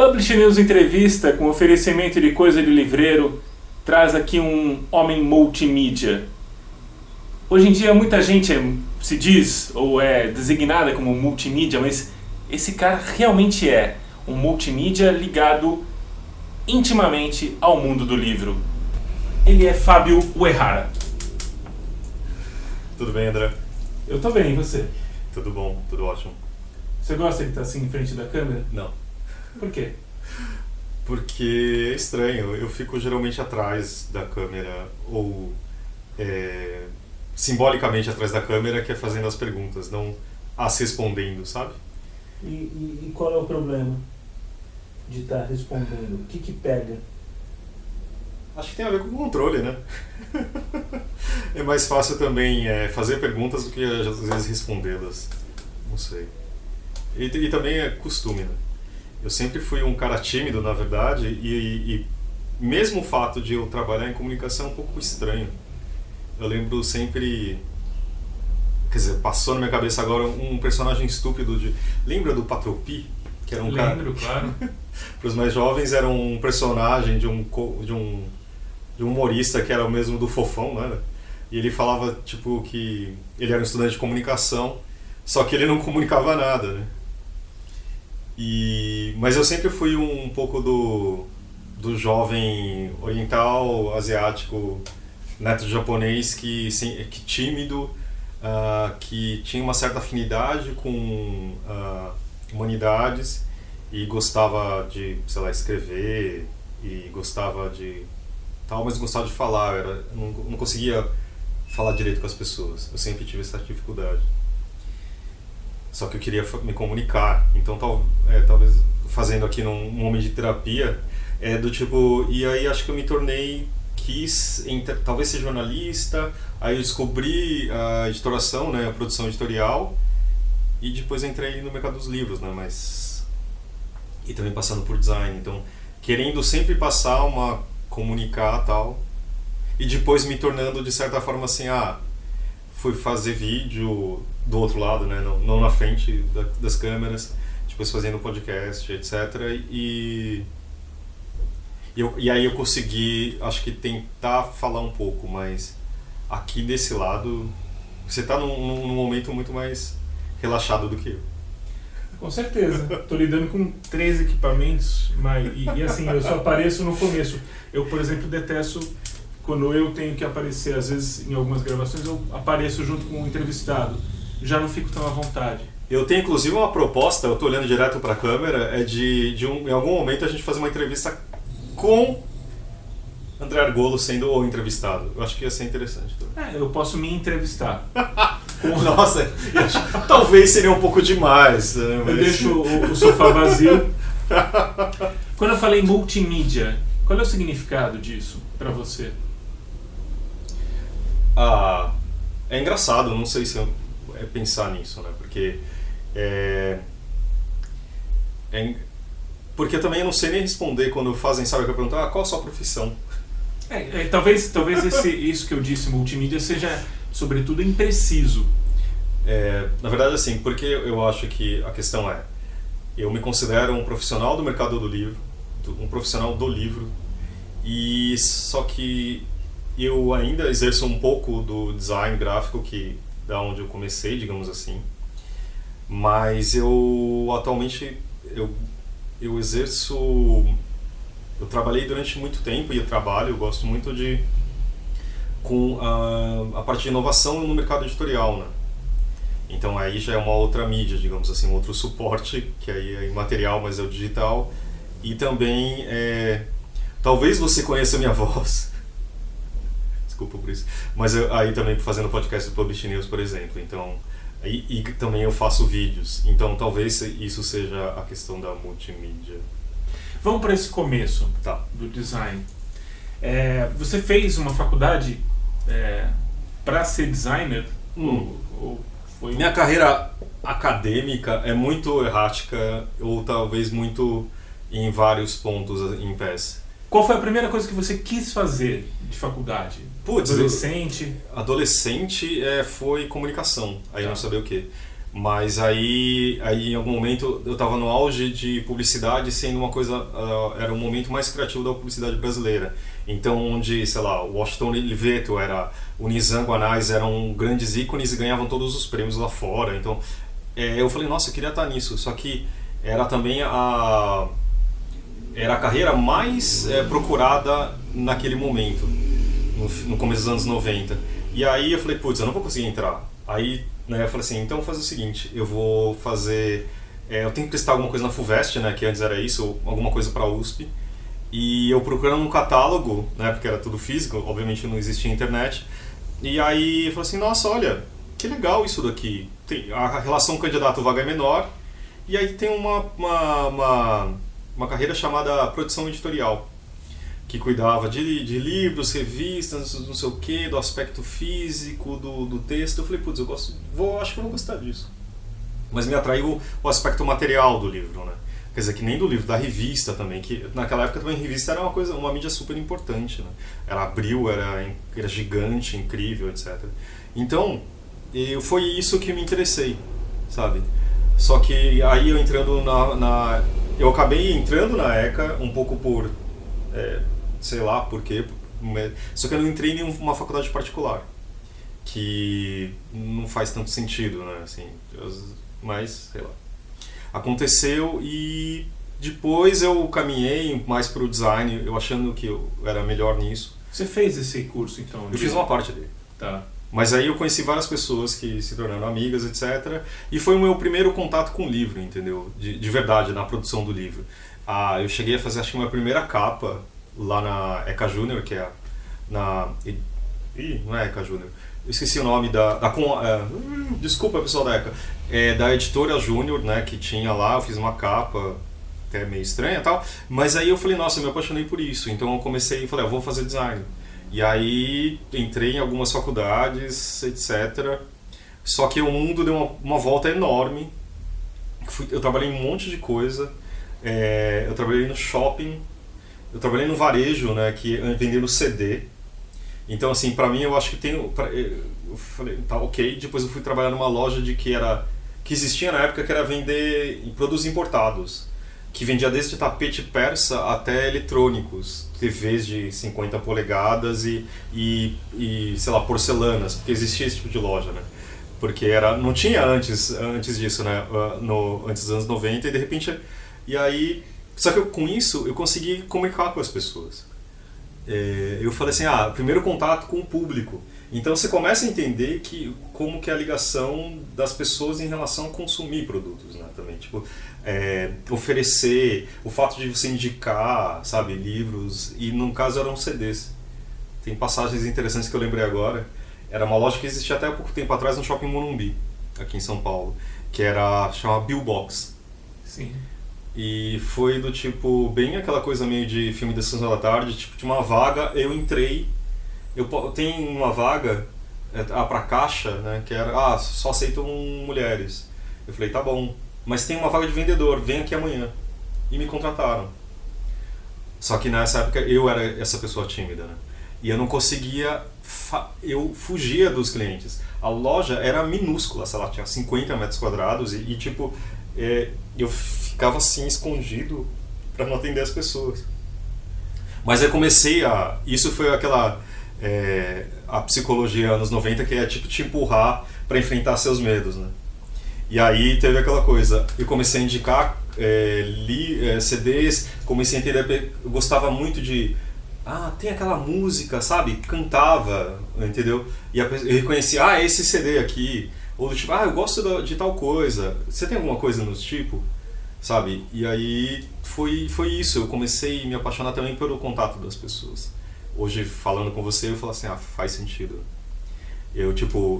Publish News Entrevista, com oferecimento de coisa de livreiro, traz aqui um homem multimídia. Hoje em dia muita gente se diz ou é designada como multimídia, mas esse cara realmente é um multimídia ligado intimamente ao mundo do livro. Ele é Fábio Uehara. Tudo bem, André? Eu tô bem, e você? Tudo bom, tudo ótimo. Você gosta de estar assim em frente da câmera? Não. Por quê? Porque é estranho, eu fico geralmente atrás da câmera ou simbolicamente atrás da câmera, que é fazendo as perguntas, não as respondendo, sabe? E qual é o problema de estar respondendo? O que pega? Acho que tem a ver com o controle, né? É mais fácil também fazer perguntas do que às vezes respondê-las. Não sei. E também é costume, né? Eu sempre fui um cara tímido, na verdade, e mesmo o fato de eu trabalhar em comunicação é um pouco estranho. Eu lembro sempre... Quer dizer, passou na minha cabeça agora um personagem estúpido de... Lembra do Patropi? Que era um Lembro, claro. Para os mais jovens era um personagem de um humorista que era o mesmo do Fofão, né? E ele falava, tipo, que ele era um estudante de comunicação, só que ele não comunicava nada, né? Mas eu sempre fui um pouco do jovem oriental, asiático, neto de japonês, que tímido, que tinha uma certa afinidade com humanidades e gostava de, sei lá, escrever e gostava de tal, mas gostava de falar. Não conseguia falar direito com as pessoas. Eu sempre tive essa dificuldade. Só que eu queria me comunicar. Então, talvez fazendo aqui num momento de terapia, do tipo... E aí acho que eu me tornei... talvez ser jornalista. Aí eu descobri a editoração, né, a produção editorial. E depois entrei no mercado dos livros, né, e também passando por design. Então, querendo sempre comunicar tal. E depois me tornando, de certa forma, assim... fui fazer vídeo do outro lado, né? Não na frente das câmeras, depois fazendo podcast, etc. E aí eu consegui, acho que tentar falar um pouco, mas aqui desse lado, você está num momento muito mais relaxado do que eu. Com certeza. Estou lidando com 3 equipamentos, e assim, eu só apareço no começo. Eu, por exemplo, detesto... Quando eu tenho que aparecer, às vezes em algumas gravações, eu apareço junto com o entrevistado. Já não fico tão à vontade. Eu tenho inclusive uma proposta, eu estou olhando direto para a câmera, em algum momento a gente fazer uma entrevista com André Argolo sendo o entrevistado. Eu acho que ia ser interessante. Eu posso me entrevistar. Nossa, talvez seria um pouco demais. Mas... Eu deixo o sofá vazio. Quando eu falei multimídia, qual é o significado disso para você? É engraçado, não sei se é pensar nisso, né? Porque porque também eu não sei nem responder quando fazem, sabe, que eu pergunto, qual a sua profissão? Talvez isso que eu disse, multimídia, seja sobretudo impreciso. Na verdade, assim, porque eu acho que a questão eu me considero um profissional do mercado do livro, um profissional do livro, e só que eu ainda exerço um pouco do design gráfico, da onde eu comecei, digamos assim, mas eu atualmente eu exerço, eu trabalhei durante muito tempo e eu gosto muito com a parte de inovação no mercado editorial, né? Então aí já é uma outra mídia, digamos assim, um outro suporte, que aí é imaterial, mas é o digital, e também talvez você conheça a minha voz. Desculpa por isso. Mas aí também fazendo podcast do Publish News, por exemplo. Então, e também eu faço vídeos. Então talvez isso seja a questão da multimídia. Vamos para esse começo do design. Você fez uma faculdade para ser designer? Ou foi... Minha carreira acadêmica é muito errática, ou talvez muito em vários pontos em pés. Qual foi a primeira coisa que você quis fazer de faculdade? Putz, adolescente? Adolescente foi comunicação, aí eu não sabia o quê. Mas aí em algum momento eu estava no auge de publicidade, sendo uma coisa, era um momento mais criativo da publicidade brasileira. Então, onde, sei lá, o Washington Oliveto, o Nizam Guanais eram grandes ícones e ganhavam todos os prêmios lá fora. Então, eu falei, nossa, eu queria estar nisso. Só que era também era a carreira mais procurada naquele momento, no começo dos anos 90. E aí eu falei, putz, eu não vou conseguir entrar. Aí, né, eu falei assim, então eu vou fazer o seguinte, eu vou fazer... eu tenho que prestar alguma coisa na FUVEST, né, que antes era isso, alguma coisa para a USP. E eu procurando um catálogo, né, porque era tudo físico, obviamente não existia internet. E aí eu falei assim, nossa, olha, que legal isso daqui. A relação candidato-vaga é menor. E aí tem uma carreira chamada produção editorial, que cuidava de livros, revistas, não sei o que, do aspecto físico do texto. Eu falei, putz, acho que eu vou gostar disso. Mas me atraiu o aspecto material do livro, né? Quer dizer, que nem do livro, da revista também, que naquela época também a revista era uma mídia super importante, né? Era Abril, era gigante, incrível, etc. Então, foi isso que me interessei, sabe? Só que aí eu entrando eu acabei entrando na ECA um pouco por... sei lá por quê, só que eu não entrei em uma faculdade particular, que não faz tanto sentido, né, assim, mas, sei lá. Aconteceu e depois eu caminhei mais para o design, eu achando que eu era melhor nisso. Você fez esse curso, então? Eu fiz uma parte dele. Tá. Mas aí eu conheci várias pessoas que se tornaram amigas, etc. E foi o meu primeiro contato com o livro, entendeu? De verdade, na produção do livro. Eu cheguei a fazer, acho que, a minha primeira capa lá na ECA Júnior, que é não é ECA Júnior. Eu esqueci o nome desculpa, pessoal da ECA. Da editora Júnior, né, que tinha lá, eu fiz uma capa até meio estranha e tal. Mas aí eu falei, nossa, eu me apaixonei por isso. Então eu comecei e falei, eu vou fazer design. E aí entrei em algumas faculdades, etc. Só que o mundo deu uma volta enorme. Eu trabalhei em um monte de coisa. Eu trabalhei no shopping, eu trabalhei no varejo, né, vendendo CD. Então, assim, pra mim, eu acho que eu falei, tá, ok. Depois eu fui trabalhar numa loja que existia na época, que era vender produtos importados, que vendia desde tapete persa até eletrônicos, TVs de 50 polegadas e sei lá, porcelanas, porque existia esse tipo de loja, né? Porque não tinha antes disso, né? Antes dos anos 90, e de repente... E aí... Só que com isso, eu consegui comunicar com as pessoas. Eu falei assim, primeiro contato com o público. Então você começa a entender como que é a ligação das pessoas em relação a consumir produtos, né, também. Tipo, oferecer, o fato de você indicar, sabe, livros, e no caso eram CDs. Tem passagens interessantes que eu lembrei agora. Era uma loja que existia até há pouco tempo atrás no Shopping Morumbi, aqui em São Paulo, que chamava Billbox. Sim. E foi do tipo, bem aquela coisa meio de filme da Sessão da Tarde, tipo, tinha uma vaga, eu entrei, tem uma vaga pra caixa, né, que era, só aceitam mulheres. Eu falei, tá bom, mas tem uma vaga de vendedor, vem aqui amanhã. E me contrataram. Só que nessa época eu era essa pessoa tímida, né, e eu não conseguia, eu fugia dos clientes. A loja era minúscula, sei lá, tinha 50 metros quadrados e tipo, eu ficava assim escondido para não atender as pessoas. Mas eu comecei isso foi aquela a psicologia anos 90, que é tipo te empurrar para enfrentar seus medos, né? E aí teve aquela coisa, eu comecei a indicar CDs, comecei a entender, eu gostava muito de tem aquela música, sabe? Cantava, entendeu? E eu reconhecia, esse CD aqui, ou do tipo, eu gosto de tal coisa, você tem alguma coisa no tipo? Sabe? E aí foi isso, eu comecei a me apaixonar também pelo contato das pessoas. Hoje, falando com você, eu falo assim, faz sentido. Eu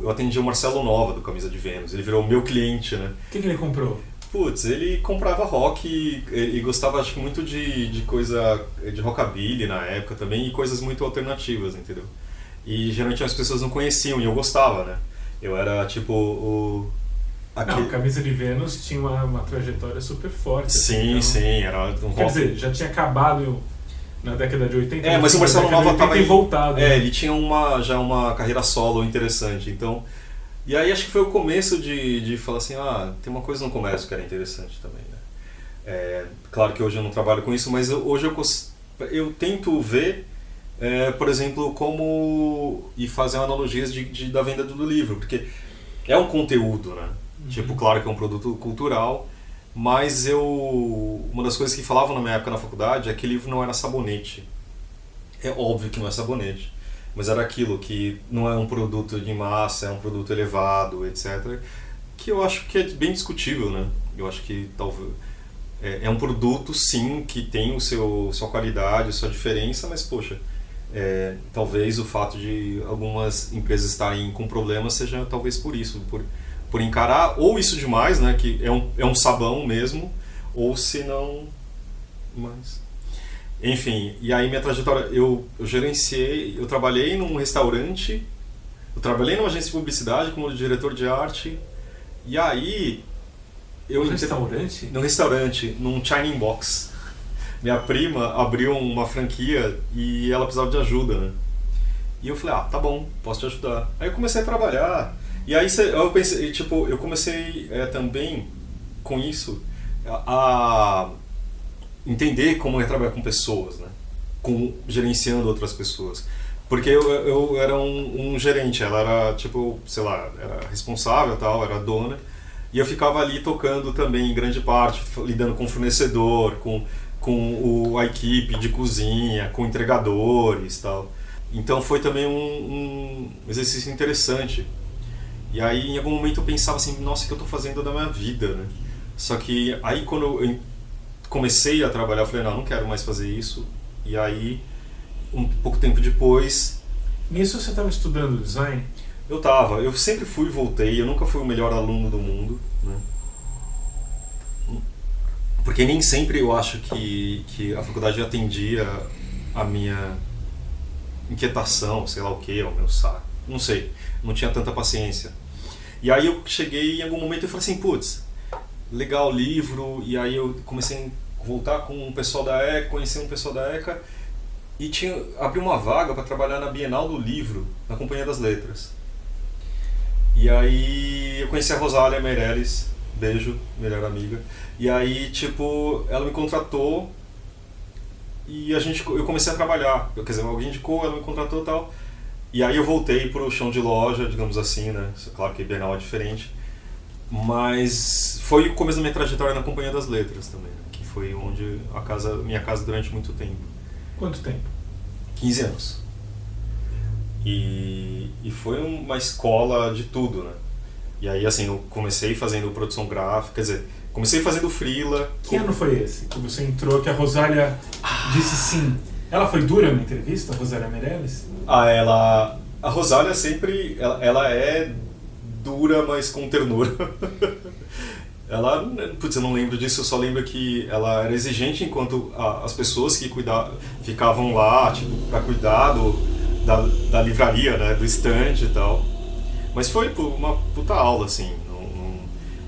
atendi o Marcelo Nova, do Camisa de Vênus, ele virou meu cliente, né? O que ele comprou? Putz, ele comprava rock e gostava, acho que, muito de coisa de rockabilly na época também, e coisas muito alternativas, entendeu? E geralmente as pessoas não conheciam, e eu gostava, né? Eu era tipo o Camisa de Vênus tinha uma trajetória super forte. Sim, assim, sim, era um rock. Quer dizer, já tinha acabado na década de 80. Mas o Marcelo Nova estava voltado. Ele tinha já uma carreira solo interessante. Então, E aí acho que foi o começo de falar assim, tem uma coisa no comércio que era interessante também, né? Claro que hoje eu não trabalho com isso, mas hoje eu tento ver, por exemplo, e fazer analogias da venda do livro, porque é um conteúdo, né? Tipo, claro que é um produto cultural, mas uma das coisas que falavam na minha época na faculdade é que livro não era sabonete. É óbvio que não é sabonete, mas era aquilo que não é um produto de massa, é um produto elevado, etc. Que eu acho que é bem discutível, né? Eu acho que talvez é um produto, sim, que tem sua qualidade, sua diferença, mas, poxa, talvez o fato de algumas empresas estarem com problemas seja talvez por isso, por encarar ou isso demais, né, que é um sabão mesmo, ou se não, mas... Enfim, e aí minha trajetória, eu gerenciei, eu trabalhei num restaurante, eu trabalhei numa agência de publicidade como diretor de arte, e aí... Num restaurante, num China Box. Minha prima abriu uma franquia e ela precisava de ajuda, né? E eu falei, tá bom, posso te ajudar. Aí eu comecei a trabalhar, e aí eu pensei, tipo, eu comecei também com isso a entender como é trabalhar com pessoas, né? Gerenciando outras pessoas. Porque eu era um gerente, ela era, tipo, sei lá, era responsável, tal, era dona, e eu ficava ali tocando também, em grande parte, lidando com o fornecedor, com a equipe de cozinha, com entregadores, tal. Então foi também um exercício interessante. E aí, em algum momento, eu pensava assim, nossa, o que eu estou fazendo da minha vida, né? Só que aí, quando eu comecei a trabalhar, eu falei, não quero mais fazer isso. E aí, um pouco tempo depois... Nisso você estava estudando design? Eu sempre fui e voltei, eu nunca fui o melhor aluno do mundo, né? Porque nem sempre eu acho que a faculdade atendia a minha inquietação, sei lá o que, ao meu saco, não sei, não tinha tanta paciência. E aí eu cheguei em algum momento e falei assim, putz, legal o livro, e aí eu comecei a voltar com o pessoal da ECA, conhecer um pessoal da ECA, e abriu uma vaga para trabalhar na Bienal do Livro, na Companhia das Letras. E aí eu conheci a Rosália Meirelles, beijo, melhor amiga. E aí, tipo, ela me contratou e eu comecei a trabalhar. Quer dizer, alguém indicou, ela me contratou e tal. E aí eu voltei pro chão de loja, digamos assim, né? Claro que Bienal é diferente. Mas foi o começo da minha trajetória na Companhia das Letras também, né? Que foi onde minha casa durante muito tempo. Quanto tempo? 15 anos. E foi uma escola de tudo, né? E aí, assim, eu comecei fazendo produção gráfica, quer dizer, comecei fazendo freela. Que ano foi esse que você entrou, que a Rosália disse sim? Ela foi dura na entrevista, a Rosália Meirelles? A Rosália sempre, ela é dura, mas com ternura. Putz, eu não lembro disso, eu só lembro que ela era exigente enquanto as pessoas que ficavam lá, tipo, pra cuidar da livraria, né, do stand e tal. Mas foi uma puta aula, assim.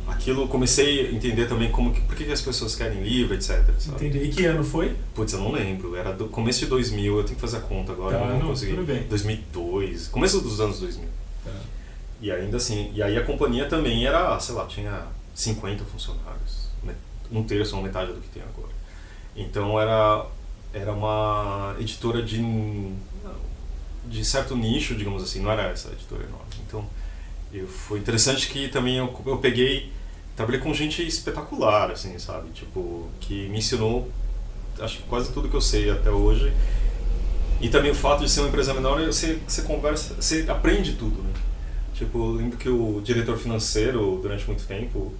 Aquilo eu comecei a entender também por que as pessoas querem livro, etc. Sabe? Entendi. E que ano foi? Putz, eu não lembro. Era do começo de 2000, eu tenho que fazer a conta agora, eu não consegui. Tudo bem. 2002, começo dos anos 2000. Tá. E ainda assim, e aí a companhia também era, sei lá, tinha 50 funcionários. Um terço ou metade do que tem agora. Então era uma editora de certo nicho, digamos assim, não era essa editora enorme. Então, foi interessante que também eu trabalhei com gente espetacular, assim, sabe? Tipo, que me ensinou, acho que quase tudo que eu sei até hoje. E também o fato de ser uma empresa menor, você conversa, você aprende tudo, né? Tipo, eu lembro que o diretor financeiro, durante muito tempo,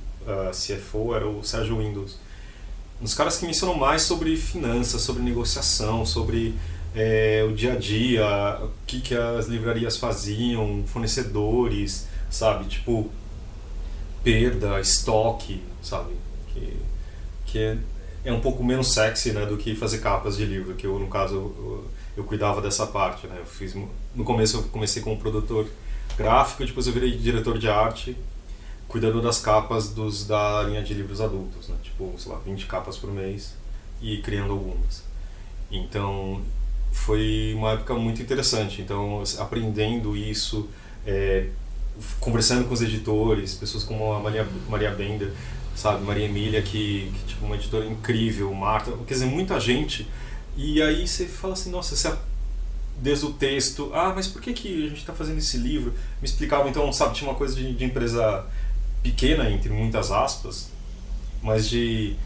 CFO, era o Sérgio Windows. Um dos caras que me ensinou mais sobre finanças, sobre negociação, sobre o dia a dia, o que as livrarias faziam, fornecedores, sabe? Tipo, perda, estoque, sabe? Que é um pouco menos sexy, né, do que fazer capas de livro, que eu, no caso, eu cuidava dessa parte, né? No começo eu comecei como produtor gráfico, depois eu virei diretor de arte, cuidando das capas da linha de livros adultos, né? Tipo, sei lá, 20 capas por mês e criando algumas. Então, foi uma época muito interessante. Então, aprendendo isso, conversando com os editores, pessoas como a Maria Bender, sabe, Maria Emília, que tipo, uma editora incrível, Marta, quer dizer, muita gente. E aí você fala assim, nossa, desde o texto, mas por que a gente está fazendo esse livro? Me explicava, então, sabe, tinha uma coisa de empresa pequena, entre muitas aspas, mas de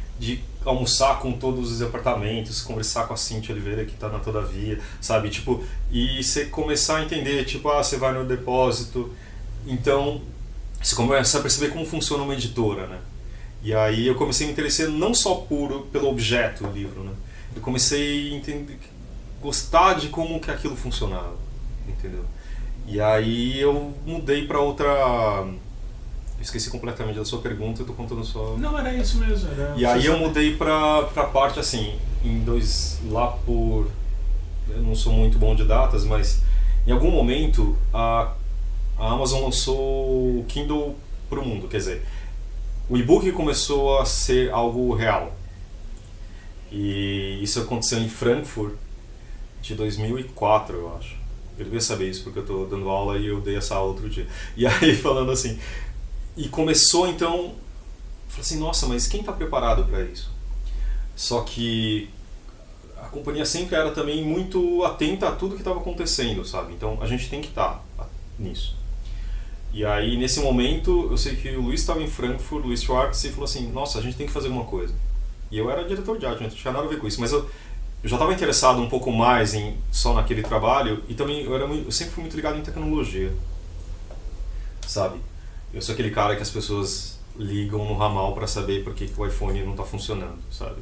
almoçar com todos os departamentos, conversar com a Cíntia Oliveira, que está na Todavia, sabe, tipo, e você começar a entender, tipo, você vai no depósito, então você começa a perceber como funciona uma editora, né? E aí eu comecei a me interessar não só pelo objeto do livro, né? Eu comecei a entender, gostar de como que aquilo funcionava, entendeu? E aí eu mudei para outra... Esqueci completamente da sua pergunta, eu tô contando só... Não, era isso mesmo. E aí eu mudei pra parte assim, lá por... Eu não sou muito bom de datas, mas em algum momento a Amazon lançou o Kindle pro mundo, quer dizer, o e-book começou a ser algo real. E isso aconteceu em Frankfurt de 2004, eu acho. Eu devia saber isso porque eu tô dando aula e eu dei essa aula outro dia. E aí falando assim... E começou então, falei assim, nossa, mas quem está preparado para isso? Só que a companhia sempre era também muito atenta a tudo que estava acontecendo, sabe? Então a gente tem que estar nisso. E aí nesse momento eu sei que o Luiz estava em Frankfurt, o Luiz Schwartz, e falou assim, nossa, a gente tem que fazer alguma coisa. E eu era diretor de arte, não tinha nada a ver com isso, mas eu já estava interessado um pouco mais só naquele trabalho e também eu sempre fui muito ligado em tecnologia, sabe? Eu sou aquele cara que as pessoas ligam no ramal para saber por que o iPhone não está funcionando, sabe?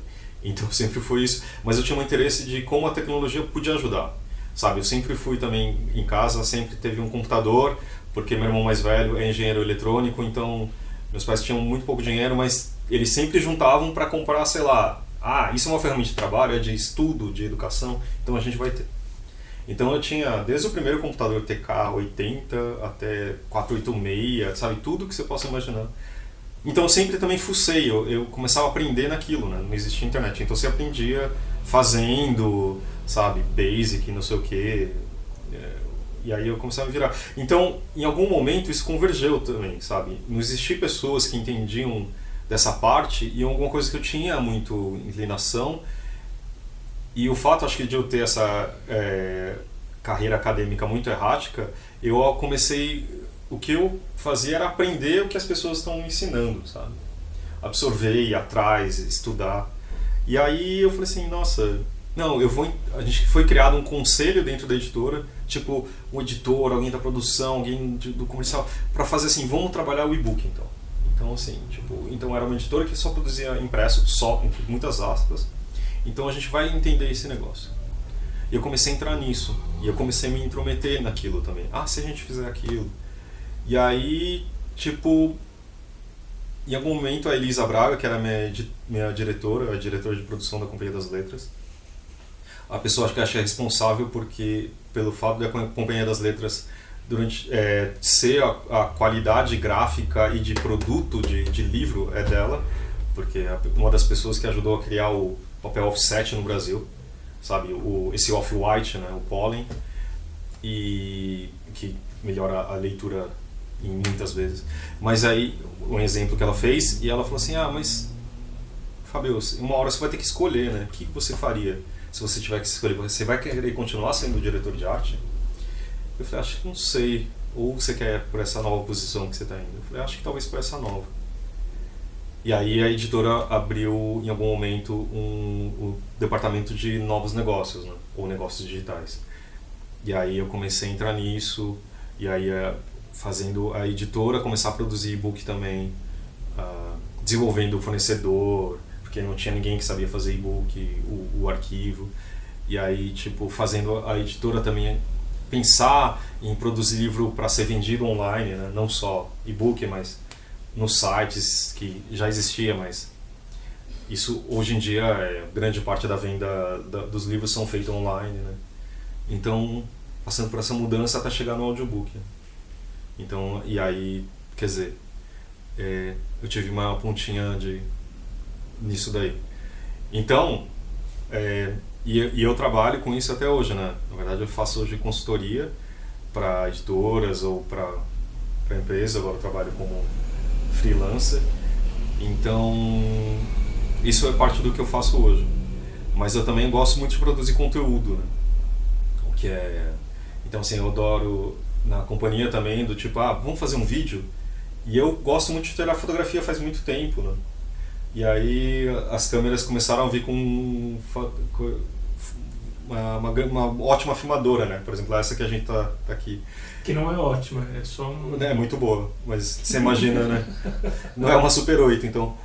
Então sempre foi isso. Mas eu tinha um interesse de como a tecnologia podia ajudar, sabe? Eu sempre fui também em casa, sempre teve um computador, porque meu irmão mais velho é engenheiro eletrônico, então meus pais tinham muito pouco dinheiro, mas eles sempre juntavam para comprar, sei lá, isso é uma ferramenta de trabalho, é de estudo, de educação, então a gente vai ter. Então eu tinha desde o primeiro computador TK-80 até 486, sabe, tudo que você possa imaginar. Então eu sempre também fucei, eu começava a aprender naquilo, né? Não existia internet, então você aprendia fazendo, sabe, basic, não sei o que, e aí eu começava a virar. Então em algum momento isso convergeu também, sabe, não existiam pessoas que entendiam dessa parte e alguma coisa que eu tinha muito inclinação. E o fato, acho que de eu ter essa carreira acadêmica muito errática, eu comecei... O que eu fazia era aprender o que as pessoas estão me ensinando, sabe? Absorver, ir atrás, estudar. E aí eu falei assim, nossa... Não, a gente foi criado um conselho dentro da editora, tipo um editor, alguém da produção, alguém do comercial, para fazer assim, vamos trabalhar o e-book então. Então assim, então era uma editora que só produzia impresso, só, entre muitas aspas. Então a gente vai entender esse negócio. E eu comecei a entrar nisso. E eu comecei a me intrometer naquilo também. Se a gente fizer aquilo. E aí, em algum momento a Elisa Braga, que era minha diretora, a diretora de produção da Companhia das Letras, a pessoa que eu achei responsável pelo fato da Companhia das Letras ser a qualidade gráfica e de produto de livro é dela, porque é uma das pessoas que ajudou a criar o papel offset no Brasil, sabe, esse off-white, né, o pólen, e que melhora a leitura em muitas vezes. Mas aí, um exemplo que ela fez, e ela falou assim, mas Fábio, uma hora você vai ter que escolher, né, o que você faria se você tiver que escolher? Você vai querer continuar sendo diretor de arte? Eu falei, acho que não sei, ou você quer por essa nova posição que você está indo? Eu falei, acho que talvez por essa nova. E aí a editora abriu, em algum momento, o departamento de novos negócios, né? Ou negócios digitais. E aí eu comecei a entrar nisso, e aí fazendo a editora começar a produzir e-book também, desenvolvendo o fornecedor, porque não tinha ninguém que sabia fazer e-book, o arquivo. E aí, fazendo a editora também pensar em produzir livro para ser vendido online, né? Não só e-book, mas nos sites que já existia, mas isso hoje em dia grande parte da venda dos livros são feitos online, né? Então passando por essa mudança até chegar no audiobook. Então, e aí, quer dizer, eu tive uma pontinha nisso daí. Então, e eu trabalho com isso até hoje, né? Na verdade eu faço hoje consultoria para editoras ou para para a empresa, agora eu trabalho como freelancer. Então, isso é parte do que eu faço hoje. Mas eu também gosto muito de produzir conteúdo, né? O que é... Então, assim, eu adoro na companhia também, do tipo, vamos fazer um vídeo? E eu gosto muito de tirar fotografia faz muito tempo, né? E aí as câmeras começaram a vir com uma ótima filmadora, né? Por exemplo, essa que a gente tá aqui. Que não é ótima, é só um... É muito boa, mas você imagina, né? Não é uma Super 8, então...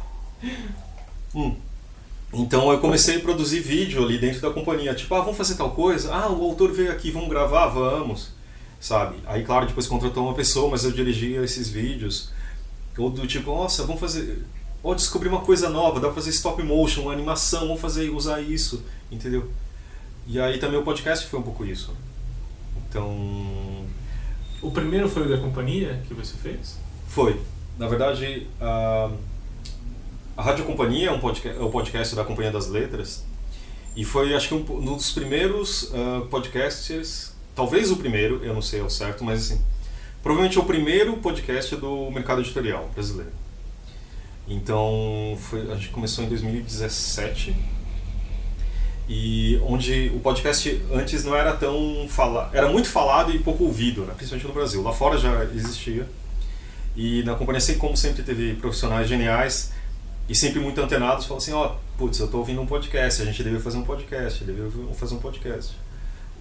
Então eu comecei a produzir vídeo ali dentro da companhia, tipo, vamos fazer tal coisa? O autor veio aqui, vamos gravar? Vamos, sabe? Aí, claro, depois contratou uma pessoa, mas eu dirigia esses vídeos. Ou do tipo, nossa, vamos fazer... Ou descobrir uma coisa nova, dá pra fazer stop motion, uma animação, vamos usar isso, entendeu? E aí também o podcast foi um pouco isso. Então... O primeiro foi o da companhia que você fez? Foi. Na verdade, a Rádio Companhia é o podcast da Companhia das Letras. E foi, acho que, um dos primeiros podcasts, talvez o primeiro, eu não sei ao certo, mas assim, provavelmente o primeiro podcast do mercado editorial brasileiro. Então, a gente começou em 2017, e onde o podcast antes não era tão falado, era muito falado e pouco ouvido, né? Principalmente no Brasil. Lá fora já existia. E na companhia, como sempre teve profissionais geniais e sempre muito antenados, falaram assim, putz, eu estou ouvindo um podcast, a gente deveria fazer um podcast,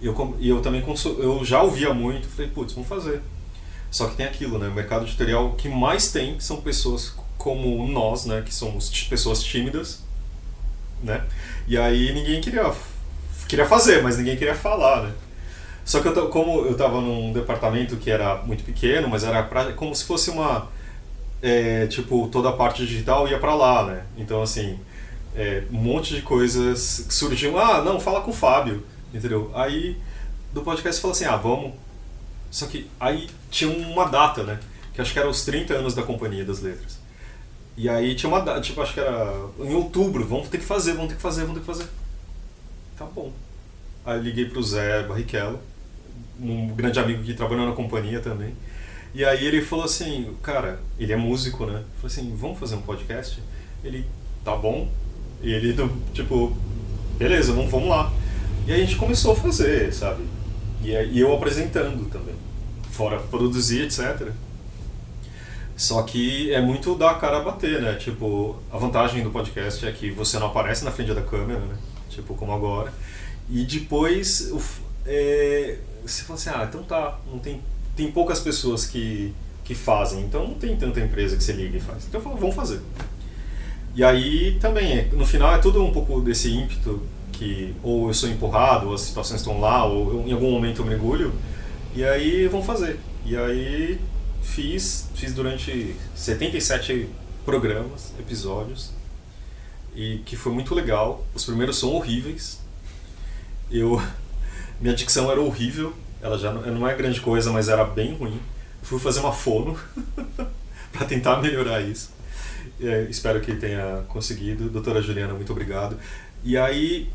E eu também eu já ouvia muito, falei, putz, vamos fazer. Só que tem aquilo, né? O mercado editorial que mais tem são pessoas como nós, né? Que somos pessoas tímidas, né? E aí ninguém queria fazer, mas ninguém queria falar, né? Só que como eu estava num departamento que era muito pequeno, mas era como se fosse tipo, toda a parte digital ia para lá, né? Então, assim, um monte de coisas surgiam. Não, fala com o Fábio, entendeu? Aí, do podcast, fala assim, vamos. Só que aí tinha uma data, né? Que acho que era os 30 anos da Companhia das Letras. E aí tinha uma data, tipo, acho que era em outubro, vamos ter que fazer. Tá bom. Aí eu liguei pro Zé Barrichello, um grande amigo que trabalhou na companhia também. E aí ele falou assim, cara, ele é músico, né? Falou assim, vamos fazer um podcast? Ele, tá bom. E ele, tipo, beleza, vamos lá. E aí a gente começou a fazer, sabe? E eu apresentando também. Fora produzir, etc. Só que é muito dar a cara a bater, né? Tipo, a vantagem do podcast é que você não aparece na frente da câmera, né? Tipo, como agora. E depois, você fala assim, então tá, não tem poucas pessoas que fazem, então não tem tanta empresa que você liga e faz. Então eu falo, vamos fazer. E aí também, no final é tudo um pouco desse ímpeto que ou eu sou empurrado, ou as situações estão lá, ou em algum momento eu mergulho, e aí vamos fazer. E aí fiz durante 77 programas, episódios, e que foi muito legal. Os primeiros são horríveis. Minha dicção era horrível, ela já não é grande coisa, mas era bem ruim. Fui fazer uma fono para tentar melhorar isso. Espero que tenha conseguido. Doutora Juliana, muito obrigado. E aí,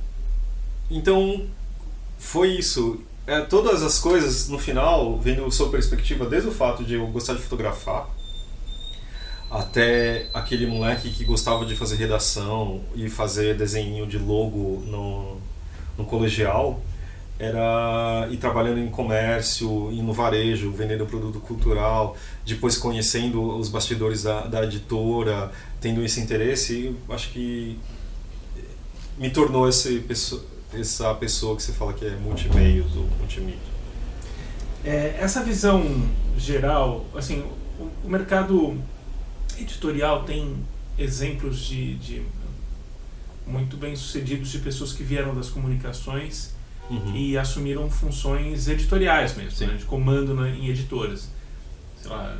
então, foi isso. Todas as coisas, no final, vendo sob perspectiva, desde o fato de eu gostar de fotografar, até aquele moleque que gostava de fazer redação e fazer desenho de logo no colegial, e trabalhando em comércio, e no varejo, vendendo produto cultural, depois conhecendo os bastidores da editora, tendo esse interesse, acho que me tornou essa pessoa que você fala que é multimeios ou multimídia. Essa visão geral, assim, o mercado editorial tem exemplos de muito bem sucedidos de pessoas que vieram das comunicações e assumiram funções editoriais mesmo, né, de comando em editoras. Sei lá,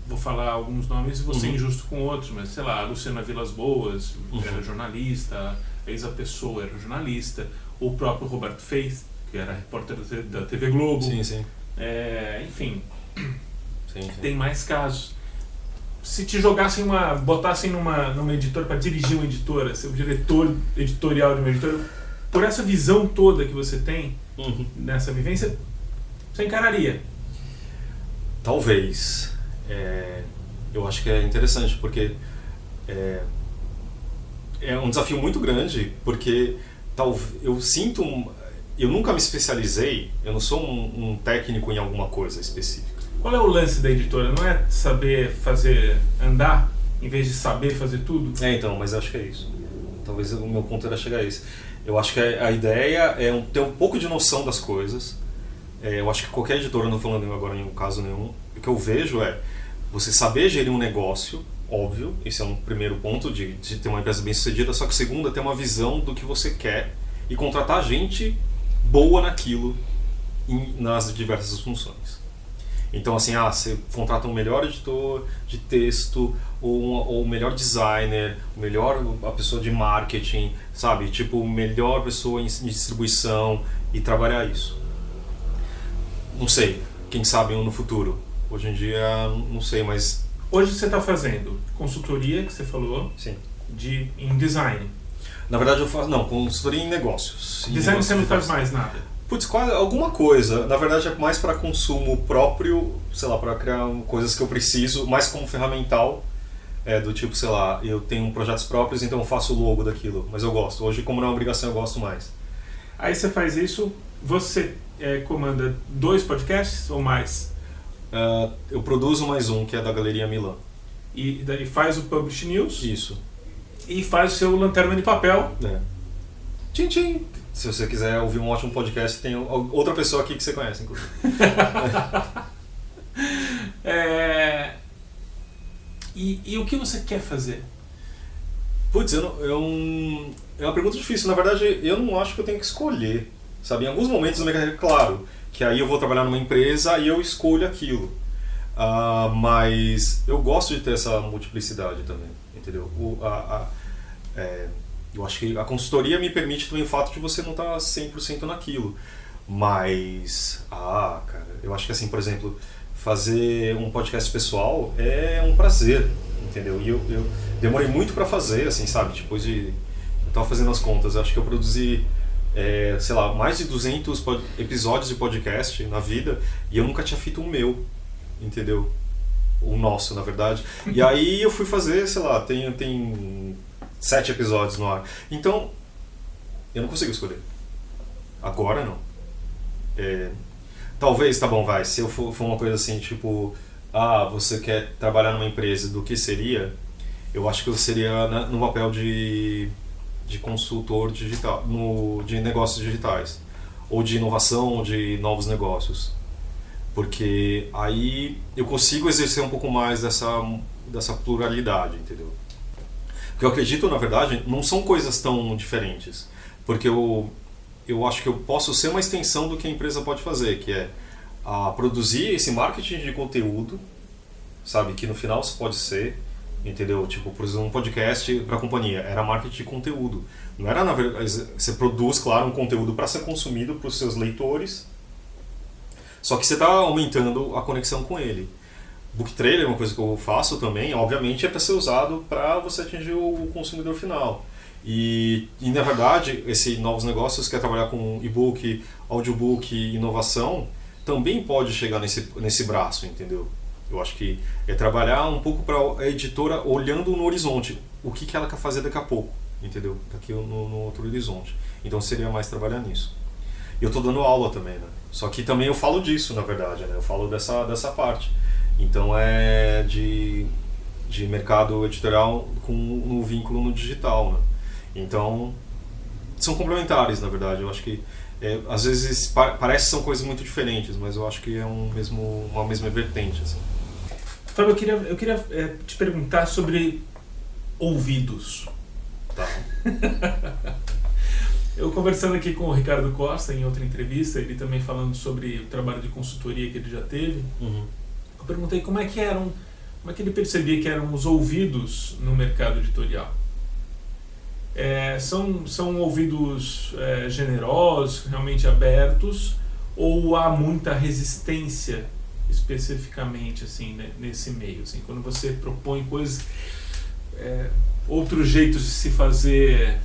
vou falar alguns nomes e vou ser injusto com outros, mas sei lá, a Luciana Vilas Boas era jornalista, a Isa Pessoa era jornalista, o próprio Roberto Faith, que era repórter da TV Globo. Sim, sim. Enfim, sim. Tem mais casos. Se te jogassem botassem numa editora para dirigir uma editora, ser o diretor editorial de uma editora, por essa visão toda que você tem nessa vivência, você encararia? Talvez. Eu acho que é interessante, porque é um desafio muito grande, porque eu sinto... Eu nunca me especializei, eu não sou um técnico em alguma coisa específica. Qual é o lance da editora? Não é saber fazer andar, em vez de saber fazer tudo? Então, mas eu acho que é isso. Talvez o meu ponto era chegar a isso. Eu acho que a ideia é ter um pouco de noção das coisas. Eu acho que qualquer editora, não falando agora em um caso nenhum, o que eu vejo é você saber gerir um negócio, óbvio, esse é um primeiro ponto de ter uma empresa bem sucedida, só que o segundo é ter uma visão do que você quer e contratar gente boa naquilo nas diversas funções. Então, assim, você contrata um melhor editor de texto, ou o melhor designer, a pessoa de marketing, sabe? Tipo, melhor pessoa em distribuição e trabalhar isso. Não sei, quem sabe no futuro. Hoje em dia, não sei, mas... Hoje você está fazendo consultoria, que você falou, Sim. em design. Na verdade, eu faço... Não, consultoria em negócios. Design você não faz mais nada? Putz, quase alguma coisa. Na verdade é mais para consumo próprio, sei lá, para criar coisas que eu preciso, mais como ferramental, do tipo, sei lá, eu tenho projetos próprios, então eu faço o logo daquilo, mas eu gosto. Hoje, como não é uma obrigação, eu gosto mais. Aí você faz isso, você comanda 2 podcasts ou mais? Eu produzo mais um, que é da Galeria Milan. E daí faz o Publish News? Isso. E faz o seu Lanterna de Papel. Tchim, tchim. Se você quiser ouvir um ótimo podcast, tem outra pessoa aqui que você conhece, inclusive. E o que você quer fazer? Putz, é uma pergunta difícil. Na verdade, eu não acho que eu tenho que escolher. Sabe? Em alguns momentos da minha carreira, claro, que aí eu vou trabalhar numa empresa e eu escolho aquilo. Mas eu gosto de ter essa multiplicidade também, entendeu? Eu acho que a consultoria me permite também o fato de você não estar 100% naquilo. Mas, cara, eu acho que assim, por exemplo, fazer um podcast pessoal é um prazer, entendeu? E eu demorei muito para fazer, assim, sabe? Depois eu tava fazendo as contas, acho que eu produzi, sei lá, mais de 200 episódios de podcast na vida e eu nunca tinha feito o meu, entendeu? O nosso, na verdade. E aí eu fui fazer, sei lá, tem 7 episódios no ar. Então, eu não consigo escolher. Agora não. Talvez, tá bom, vai. Se eu for uma coisa assim, tipo, você quer trabalhar numa empresa, do que seria? Eu acho que eu seria no papel de consultor digital, de negócios digitais. Ou de inovação, ou de novos negócios. Porque aí eu consigo exercer um pouco mais dessa pluralidade, entendeu? Porque eu acredito, na verdade, não são coisas tão diferentes. Porque eu acho que eu posso ser uma extensão do que a empresa pode fazer, que é produzir esse marketing de conteúdo, sabe? Que no final você pode ser, entendeu? Tipo, por exemplo, um podcast para a companhia, era marketing de conteúdo. Não era, na verdade, você produz, claro, um conteúdo para ser consumido para os seus leitores, só que você está aumentando a conexão com ele. Book trailer é uma coisa que eu faço também, obviamente é para ser usado para você atingir o consumidor final. E na verdade, esse novos negócios quer trabalhar com e-book, audiobook, inovação, também pode chegar nesse braço, entendeu? Eu acho que é trabalhar um pouco para a editora olhando no horizonte, o que ela quer fazer daqui a pouco, entendeu? Daqui no outro horizonte. Então seria mais trabalhar nisso. E eu estou dando aula também, né? Só que também eu falo disso, na verdade, né? Eu falo dessa parte. Então é de mercado editorial com um vínculo no digital, né? Então são complementares, na verdade. Eu acho que às vezes parece que são coisas muito diferentes, mas eu acho que é uma mesma vertente, assim. Fábio, eu queria te perguntar sobre ouvidos. Tá. Eu conversando aqui com o Ricardo Costa em outra entrevista, ele também falando sobre o trabalho de consultoria que ele já teve. Uhum. Eu perguntei como é que ele percebia que eram os ouvidos no mercado editorial. São ouvidos generosos, realmente abertos, ou há muita resistência especificamente assim, né, nesse meio? Assim, quando você propõe coisas, outros jeitos de se fazer,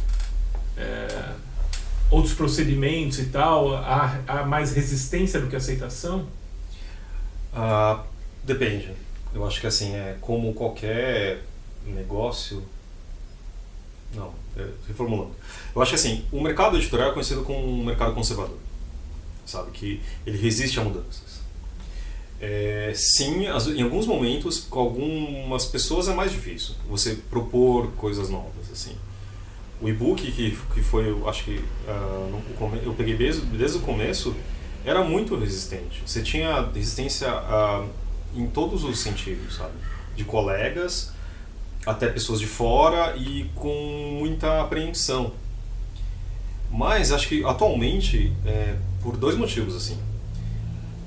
outros procedimentos e tal, há mais resistência do que aceitação? Depende. Eu acho que assim, é como qualquer negócio. Não, reformulando. Eu acho que assim, o mercado editorial é conhecido como um mercado conservador. Sabe? Que ele resiste a mudanças. Sim, em alguns momentos, com algumas pessoas é mais difícil você propor coisas novas. Assim. O e-book, que foi, eu acho que eu peguei desde o começo, era muito resistente. Você tinha resistência em todos os sentidos, sabe? De colegas até pessoas de fora e com muita apreensão. Mas acho que atualmente, por dois motivos, assim.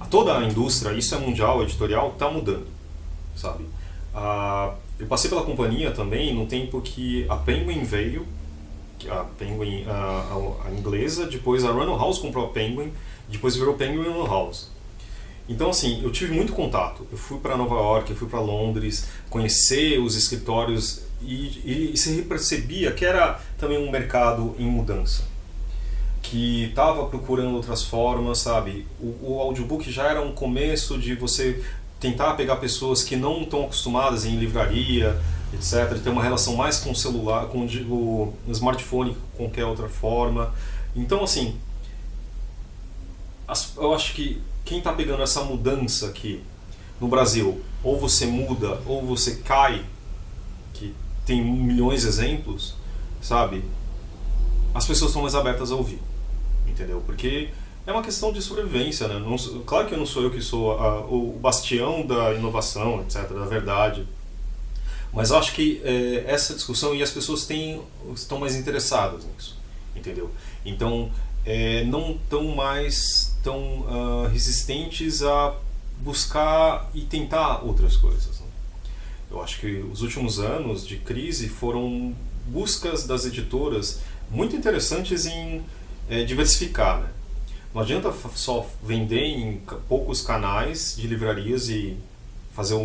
Toda a indústria, isso é mundial, editorial, está mudando, sabe? Eu passei pela companhia também no tempo que a Penguin veio, a Penguin, a inglesa, depois a Random House comprou a Penguin, depois virou Penguin Random House. Então, assim, eu tive muito contato. Eu fui para Nova York, eu fui para Londres, conhecer os escritórios e se percebia que era também um mercado em mudança, que estava procurando outras formas, sabe? O audiobook já era um começo de você tentar pegar pessoas que não estão acostumadas em livraria, etc., de ter uma relação mais com o celular, com o smartphone, com qualquer outra forma. Então, assim, eu acho que quem está pegando essa mudança aqui no Brasil, ou você muda, ou você cai, que tem milhões de exemplos, sabe? As pessoas estão mais abertas a ouvir, entendeu? Porque é uma questão de sobrevivência, né? Claro que eu não sou eu que sou o bastião da inovação, etc., da verdade. Mas eu acho que essa discussão, e as pessoas estão mais interessadas nisso, entendeu? Então, não estão mais tão resistentes a buscar e tentar outras coisas, né? Eu acho que os últimos anos de crise foram buscas das editoras muito interessantes em diversificar, né? Não adianta só vender em poucos canais de livrarias e fazer a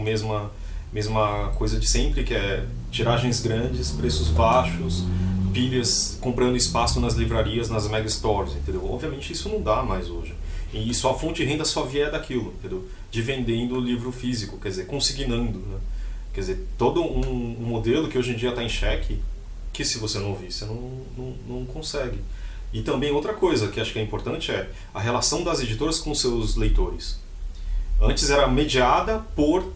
mesma coisa de sempre, que é tiragens grandes, preços baixos, pilhas comprando espaço nas livrarias, nas mega stores, entendeu? Obviamente isso não dá mais hoje. E só a fonte de renda só vier daquilo, entendeu? De vendendo livro físico, quer dizer, consignando, né? Quer dizer, todo um modelo que hoje em dia está em xeque, que se você não ouvir, você não consegue. E também outra coisa que acho que é importante é a relação das editoras com seus leitores. Antes era mediada por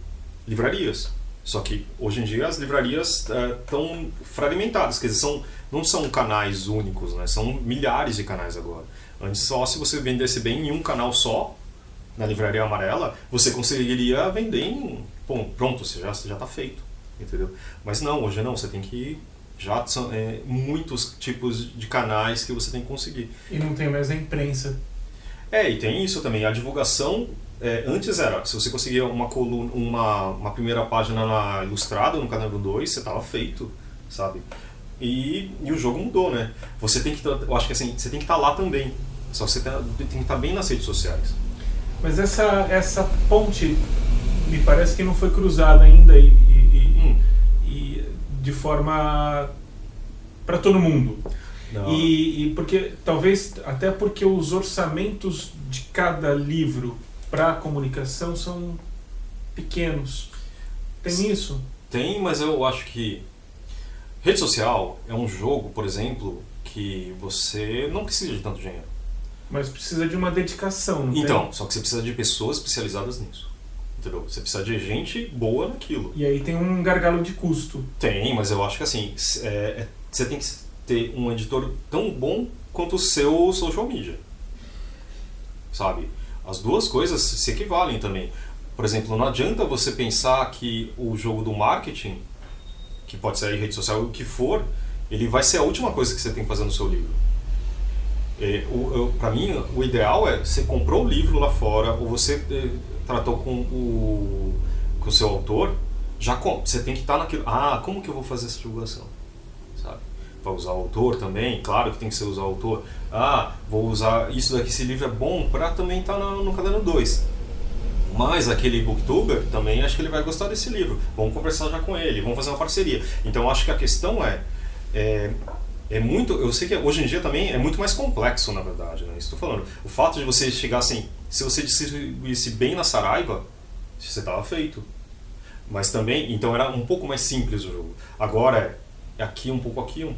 livrarias, só que hoje em dia as livrarias estão fragmentadas, quer dizer, não são canais únicos, né? São milhares de canais agora. Antes, só se você vendesse bem em um canal só, na livraria amarela, você conseguiria vender em... Bom, pronto, você já está feito, entendeu? Mas não, hoje não, você tem que... Já são muitos tipos de canais que você tem que conseguir. E não tem mais a imprensa. E tem isso também. A divulgação, antes era, se você conseguia uma coluna, uma primeira página na Ilustrada, no Caderno 2, você estava feito, sabe? E o jogo mudou, né? Você tem que, eu acho que assim, você tem que estar lá também. Só que você tem que estar bem nas redes sociais. Mas essa ponte me parece que não foi cruzada ainda e de forma para todo mundo. E porque talvez até porque os orçamentos de cada livro para a comunicação são pequenos. Tem isso? Tem, mas eu acho que rede social é um jogo, por exemplo, que você não precisa de tanto dinheiro. Mas precisa de uma dedicação, não então, tem? Só que você precisa de pessoas especializadas nisso. Entendeu? Você precisa de gente boa naquilo. E aí tem um gargalo de custo. Tem, mas eu acho que assim, você tem que ter um editor tão bom quanto o seu social media. Sabe? As duas coisas se equivalem também. Por exemplo, não adianta você pensar que o jogo do marketing, que pode ser aí rede social, o que for, ele vai ser a última coisa que você tem que fazer no seu livro. Para mim, o ideal é, você comprou o livro lá fora, ou você tratou com o seu autor, você tem que estar naquilo. Como que eu vou fazer essa divulgação? Sabe? Vai usar o autor também? Claro que tem que ser usar o autor. Vou usar isso daqui, esse livro é bom para também estar no Caderno 2. Mas aquele booktuber também, acho que ele vai gostar desse livro. Vamos conversar já com ele, vamos fazer uma parceria. Então acho que a questão é muito, eu sei que hoje em dia também é muito mais complexo, na verdade, né? Estou falando, o fato de você chegar assim, se você distribuísse bem na Saraiva, se você estava feito. Mas também, então era um pouco mais simples o jogo. Agora é aqui, um pouco ali, um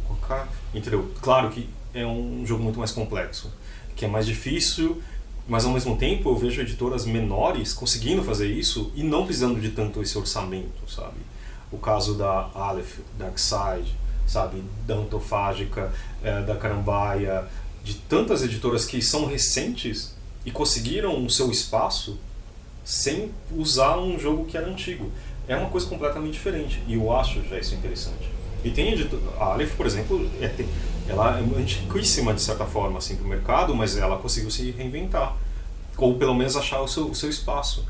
pouco cá, entendeu? Claro que é um jogo muito mais complexo, que é mais difícil, mas ao mesmo tempo eu vejo editoras menores conseguindo fazer isso e não precisando de tanto esse orçamento, sabe? O caso da Aleph, Darkside, sabe? Da Antofágica, da Carambaia, de tantas editoras que são recentes e conseguiram o seu espaço sem usar um jogo que era antigo. É uma coisa completamente diferente e eu acho já isso interessante. E tem a Aleph, por exemplo, ela é antiquíssima de certa forma assim, para o mercado, mas ela conseguiu se reinventar, ou pelo menos achar o seu espaço.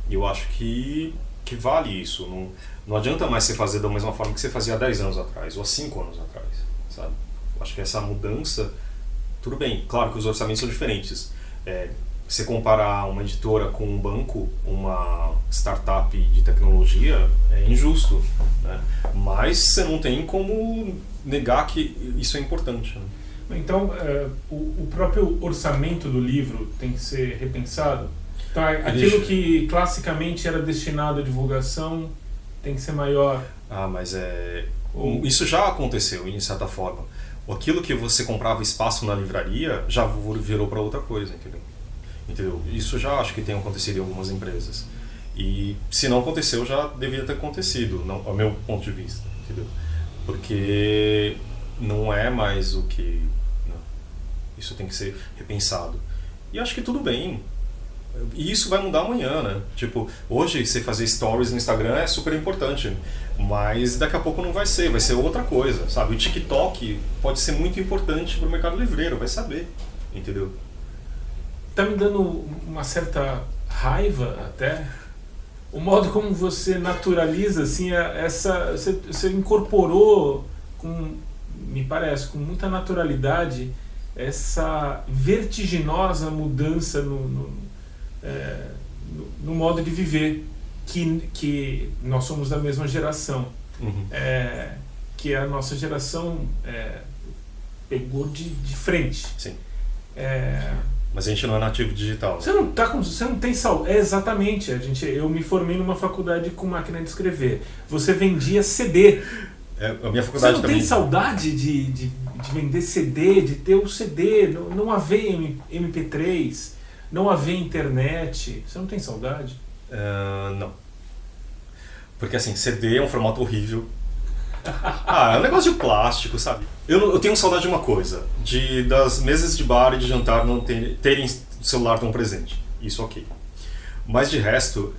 E eu acho que vale isso. Não adianta mais você fazer da mesma forma que você fazia há 10 anos atrás, ou há 5 anos atrás, sabe? Eu acho que essa mudança, tudo bem, claro que os orçamentos são diferentes. Você comparar uma editora com um banco, uma startup de tecnologia, é injusto, né? Mas você não tem como negar que isso é importante, né? Então, o próprio orçamento do livro tem que ser repensado? Então, aquilo que classicamente era destinado à divulgação tem que ser maior? Mas isso já aconteceu, em certa forma. Aquilo que você comprava espaço na livraria já virou para outra coisa, entendeu? Isso já acho que tem acontecido em algumas empresas. E se não aconteceu, já devia ter acontecido, não, ao meu ponto de vista, entendeu? Porque não é mais o que... Não. Isso tem que ser repensado. E acho que tudo bem. E isso vai mudar amanhã, né? Tipo, hoje você fazer stories no Instagram é super importante, mas daqui a pouco não vai ser outra coisa, sabe? O TikTok pode ser muito importante para o mercado livreiro, vai saber, entendeu? Tá me dando uma certa raiva até o modo como você naturaliza assim você incorporou me parece com muita naturalidade essa vertiginosa mudança no modo de viver que nós somos da mesma geração. Uhum. Que a nossa geração pegou de frente. Sim. Mas a gente não é nativo digital. Você não tem saudade. Exatamente. Eu me formei numa faculdade com máquina de escrever. Você vendia CD. A minha faculdade você não também... tem saudade de vender CD, de ter o CD? Não havia MP3, não havia internet. Você não tem saudade? Não. Porque assim, CD é um formato horrível. É um negócio de plástico, sabe? Eu tenho saudade de uma coisa, das mesas de bar e de jantar não terem celular tão presente. Isso ok. Mas de resto,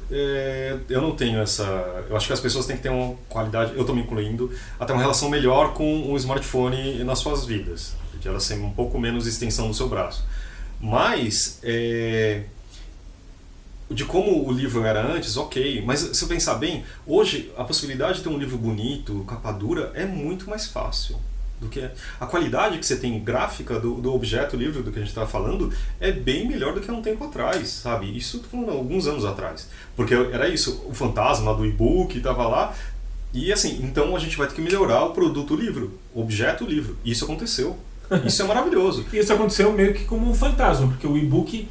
eu não tenho essa... Eu acho que as pessoas têm que ter uma qualidade, eu estou me incluindo, até uma relação melhor com o smartphone nas suas vidas. De ela ser um pouco menos extensão do seu braço. Mas... de como o livro era antes, ok, mas se eu pensar bem, hoje a possibilidade de ter um livro bonito, capa dura, é muito mais fácil. Do que a qualidade que você tem gráfica do objeto livro do que a gente estava falando é bem melhor do que há um tempo atrás, sabe? Isso estou falando alguns anos atrás. Porque era isso, o fantasma do e-book estava lá, e assim, então a gente vai ter que melhorar o produto livro, o objeto livro. E isso aconteceu. Isso é maravilhoso. Isso aconteceu meio que como um fantasma, porque o e-book...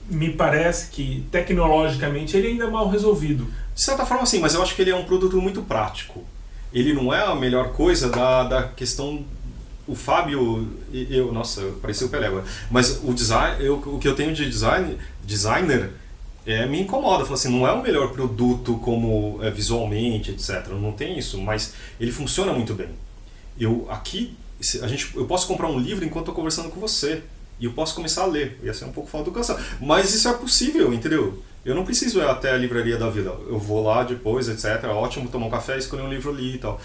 me parece que tecnologicamente ele ainda é mal resolvido. De certa forma sim, mas eu acho que ele é um produto muito prático. Ele não é a melhor coisa da questão... O Fábio... Nossa, parecia o Pelé agora. Mas o design, o que eu tenho de designer me incomoda. Falo assim, não é o melhor produto como visualmente, etc. Não tem isso, mas ele funciona muito bem. Eu posso comprar um livro enquanto estou conversando com você. E eu posso começar a ler. Ia ser um pouco falta de educação. Mas isso é possível, entendeu? Eu não preciso ir até a livraria da vida. Eu vou lá depois, etc. Ótimo tomar um café, escolher um livro ali e tal.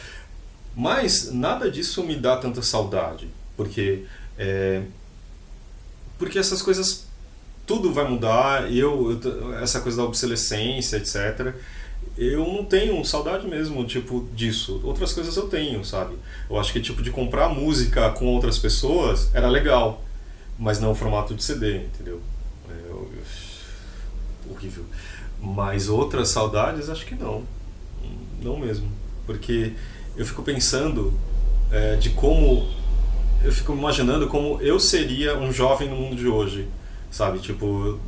Mas nada disso me dá tanta saudade. Porque essas coisas... Tudo vai mudar. Essa coisa da obsolescência, etc. Eu não tenho saudade mesmo, tipo, disso. Outras coisas eu tenho, sabe? Eu acho que tipo de comprar música com outras pessoas era legal. Mas não o formato de CD, entendeu? Horrível. Mas outras saudades, acho que não. Não mesmo. Porque eu fico pensando de como... Eu fico imaginando como eu seria um jovem no mundo de hoje. Sabe? Tipo...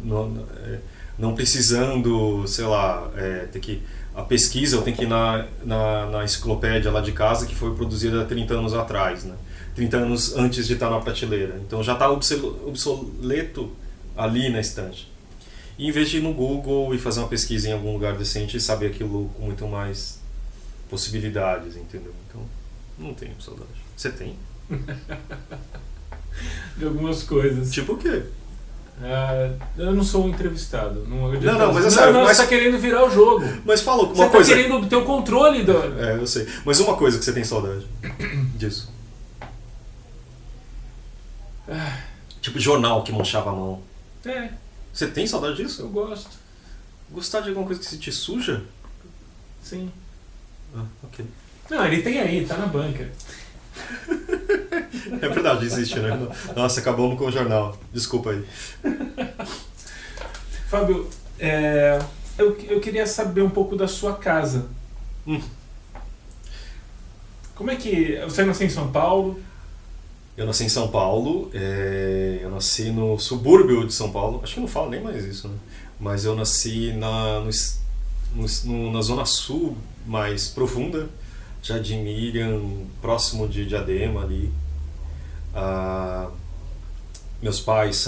não precisando, sei lá, ter que a pesquisa, eu tenho que ir na enciclopédia lá de casa, que foi produzida há 30 anos atrás, né? 30 anos antes de estar na prateleira. Então já está obsoleto ali na estante. E em vez de ir no Google e fazer uma pesquisa em algum lugar decente e saber aquilo com muito mais possibilidades, entendeu? Então, não tenho saudade. Você tem? De algumas coisas. Tipo o quê? Eu não sou um entrevistado. Não, mas é sério. Você tá querendo virar o jogo. Mas fala uma coisa. Você tá querendo obter o controle do... eu sei. Mas uma coisa que você tem saudade disso. Tipo jornal que manchava a mão. Você tem saudade disso? Eu gosto. Gostar de alguma coisa que se te suja? Sim. Ok. Não, ele tem aí, tá na banca. É verdade, existe, né? Nossa, acabamos com o jornal. Desculpa aí. Fábio, eu queria saber um pouco da sua casa. Como é que... Você nasceu em São Paulo? Eu nasci em São Paulo, eu nasci no subúrbio de São Paulo, acho que não falo nem mais isso, né? Mas eu nasci na zona sul mais profunda, Jardim Miriam, próximo de Diadema ali. Meus pais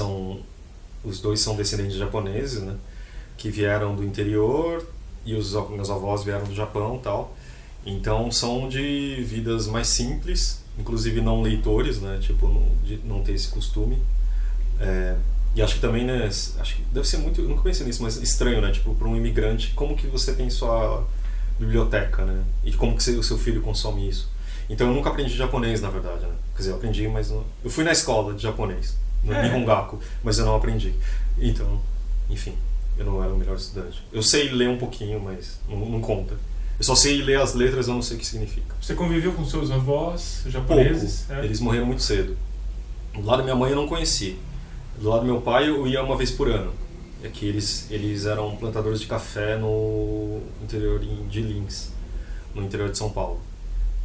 os dois são descendentes de japoneses, né? Que vieram do interior e meus avós vieram do Japão e tal. Então são de vidas mais simples, inclusive não leitores, né? Tipo, de não ter esse costume. E acho que também, né? Acho que deve ser muito, eu nunca pensei nisso, mas estranho, né? Tipo, para um imigrante, como que você tem sua biblioteca, né? E como que o seu filho consome isso? Então eu nunca aprendi japonês, na verdade, né? Quer dizer, eu aprendi, mas não... Eu fui na escola de japonês, no Nihongaku, mas eu não aprendi. Então, enfim, eu não era o melhor estudante. Eu sei ler um pouquinho, mas não conta. Eu só sei ler as letras, eu não sei o que significa. Você conviveu com seus avós japoneses? Pouco. Eles morreram muito cedo. Do lado da minha mãe eu não conheci. Do lado do meu pai eu ia uma vez por ano. É que eles eram plantadores de café no interior de Lins, no interior de São Paulo,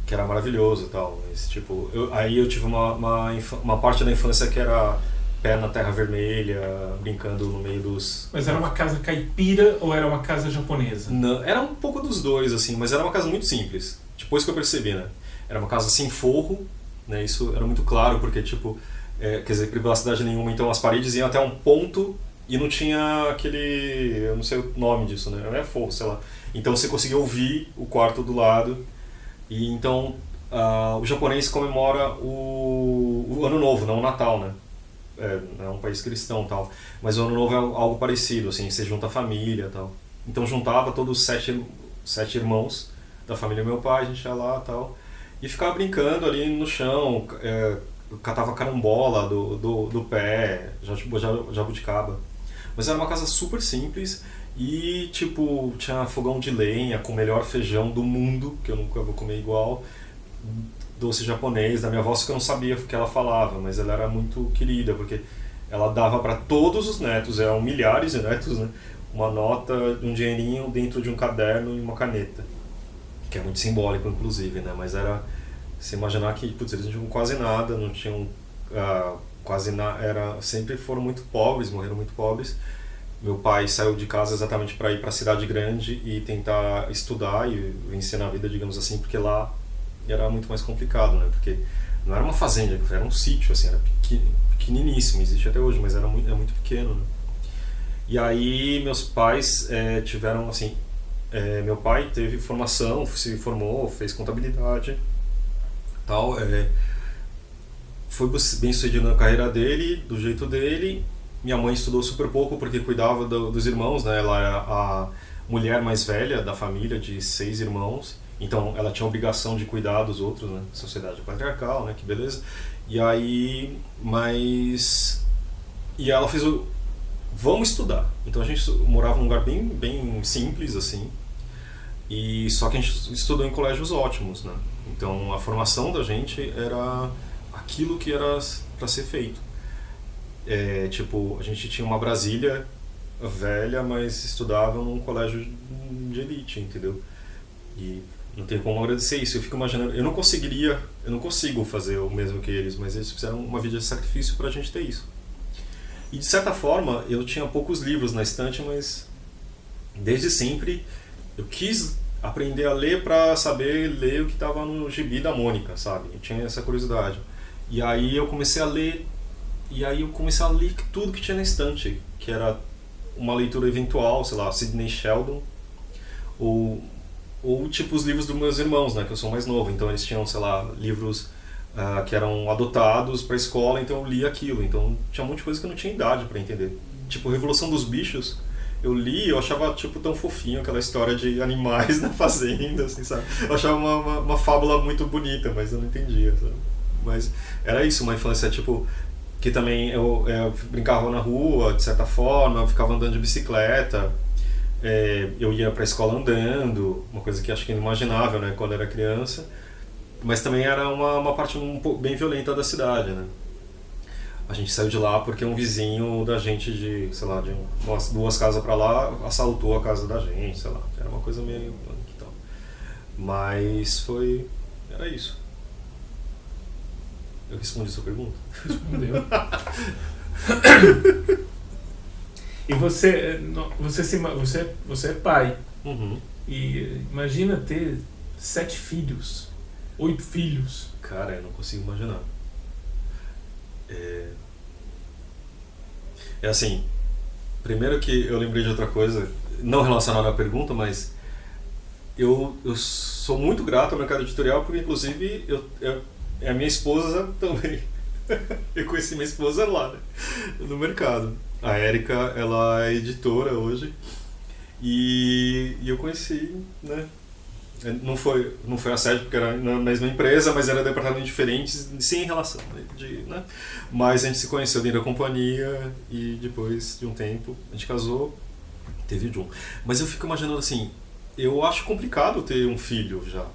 que era maravilhoso e tal. Mas, tipo, aí eu tive uma parte da infância que era pé na terra vermelha, brincando no meio dos... Mas era uma casa caipira ou era uma casa japonesa? Não, era um pouco dos dois, assim, mas era uma casa muito simples. Depois que eu percebi, né? Era uma casa sem forro, né? Isso era muito claro, porque, tipo, quer dizer, privacidade nenhuma. Então as paredes iam até um ponto e não tinha aquele... eu não sei o nome disso, né? Não é forro, sei lá. Então você conseguia ouvir o quarto do lado. E então o japonês comemora o Ano Novo, não o Natal, né? É um país cristão e tal, mas o Ano Novo é algo parecido, assim, você junta a família e tal. Então juntava todos os sete irmãos da família do meu pai, a gente ia lá e tal, e ficava brincando ali no chão, catava carambola do pé, jabuticaba. Mas era uma casa super simples e, tipo, tinha fogão de lenha com o melhor feijão do mundo, que eu nunca vou comer igual, doce japonês da minha avó, que eu não sabia o que ela falava, mas ela era muito querida, porque ela dava para todos os netos, eram milhares de netos, né, uma nota, um dinheirinho dentro de um caderno e uma caneta, que é muito simbólico, inclusive, né, mas era, se imaginar que, putz, eles não tinham quase nada, não tinham quase nada, sempre foram muito pobres, morreram muito pobres. Meu pai saiu de casa exatamente para ir para a cidade grande e tentar estudar e vencer na vida, digamos assim, porque lá era muito mais complicado, né? Porque não era uma fazenda, era um sítio, assim, era pequeniníssimo, existe até hoje, mas era muito pequeno, né? E aí meus pais tiveram, assim, meu pai teve formação, se formou, fez contabilidade, tal, foi bem sucedido na carreira dele, do jeito dele. Minha mãe estudou super pouco porque cuidava dos irmãos, né? Ela era a mulher mais velha da família, de 6 irmãos. Então ela tinha a obrigação de cuidar dos outros, né? Sociedade patriarcal, né? Que beleza. E aí, e ela fez vamos estudar. Então a gente morava num lugar bem simples, assim. E só que a gente estudou em colégios ótimos, né? Então a formação da gente era aquilo que era para ser feito. Tipo, a gente tinha uma Brasília velha, mas estudava num colégio de elite, entendeu? E não tem como agradecer isso. Eu fico imaginando, eu não consigo fazer o mesmo que eles, mas eles fizeram uma vida de sacrifício pra gente ter isso. E de certa forma eu tinha poucos livros na estante, mas desde sempre eu quis aprender a ler para saber ler o que estava no gibi da Mônica, sabe? Eu tinha essa curiosidade. E aí eu comecei a ler, tudo que tinha na estante, que era uma leitura eventual, sei lá, Sidney Sheldon, ou tipo os livros dos meus irmãos, né, que eu sou mais novo, então eles tinham, sei lá, livros que eram adotados para a escola, então eu li aquilo, então tinha um monte de coisa que eu não tinha idade para entender. Tipo, Revolução dos Bichos, eu li, eu achava tipo tão fofinho aquela história de animais na fazenda, assim, sabe? Eu achava uma fábula muito bonita, mas eu não entendia, sabe? Mas era isso, uma infância tipo que também eu brincava na rua, de certa forma, eu ficava andando de bicicleta, eu ia para a escola andando, uma coisa que acho que é inimaginável, né, quando era criança, mas também era uma parte bem violenta da cidade, né. A gente saiu de lá porque um vizinho da gente de, sei lá, de umas 2 casas para lá assaltou a casa da gente, sei lá, era uma coisa meio punk e tal. Mas era isso. Eu respondi a sua pergunta? Respondeu. E você é pai. Uhum. E imagina ter 7 filhos, 8 filhos. Cara, eu não consigo imaginar. É assim, primeiro que eu lembrei de outra coisa, não relacionada à pergunta, mas eu sou muito grato ao mercado editorial porque, inclusive, a minha esposa também. Eu conheci minha esposa lá, né, no mercado. A Érica, ela é editora hoje e eu conheci, né? Não foi assédio porque era na mesma empresa, mas era departamentos diferentes, sem relação, né? Mas a gente se conheceu dentro da companhia e depois de um tempo a gente casou, teve um. Mas eu fico imaginando assim, eu acho complicado ter um filho já.